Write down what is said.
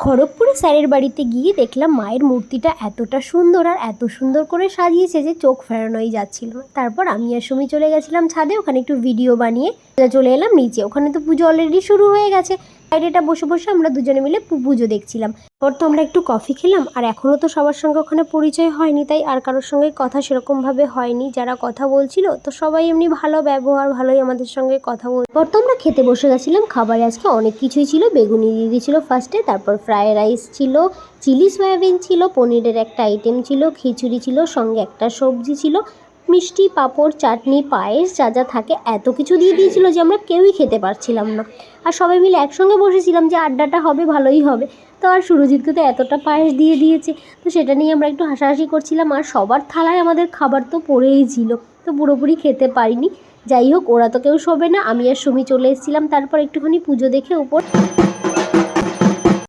খড়গপুরে স্যারের বাড়িতে গিয়ে দেখলাম মায়ের মূর্তিটা এতটা সুন্দর আর এত সুন্দর করে সাজিয়েছে যে চোখ ফেরানোই যাচ্ছিল না। তারপর আমি আর সুমি চলে গেছিলাম ছাদে, ওখানে একটু ভিডিও বানিয়ে চলে এলাম নিচে। ওখানে তো পুজো অলরেডি শুরু হয়ে গেছে। বাইরেটা বসে বসে আমরা দুজনে মিলে পুজো দেখছিলাম। পর তো আমরা একটু কফি খেলাম, আর এখনও তো সবার সঙ্গে ওখানে পরিচয় হয়নি, তাই আর কারোর সঙ্গে কথা সেরকমভাবে হয়নি। যারা কথা বলছিল তো সবাই এমনি ভালো ব্যবহার, ভালোই আমাদের সঙ্গে কথা পর তো আমরা খেতে বসে গেছিলাম। খাবারে আজকে অনেক কিছুই ছিল। বেগুনি দিয়ে দিয়েছিল ফার্স্টে, তারপর ফ্রায়েড রাইস ছিল, চিলি সয়াবিন ছিল, পনিরের একটা আইটেম ছিল, খিচুড়ি ছিল, সঙ্গে একটা সবজি ছিল, মিষ্টি, পাঁপড়, চাটনি, পায়েস, যা যা থাকে এত কিছু দিয়ে দিয়েছিল যে আমরা কেউই খেতে পারছিলাম না। আর সবাই মিলে একসঙ্গে বসেছিলাম যে আড্ডাটা হবে, ভালোই হবে। তো আর সুরজিৎকে তো এতটা পায়েস দিয়ে দিয়েছে, তো সেটা নিয়ে আমরা একটু হাসাহাসি করছিলাম। আর সবার থালায় আমাদের খাবার তো পড়েই ছিল, তো পুরোপুরি খেতে পারিনি। যাই হোক, ওরা তো কেউ শোবে না, আমি আর সুমি চলে এসেছিলাম তারপর একটুখানি পুজো দেখে উপর।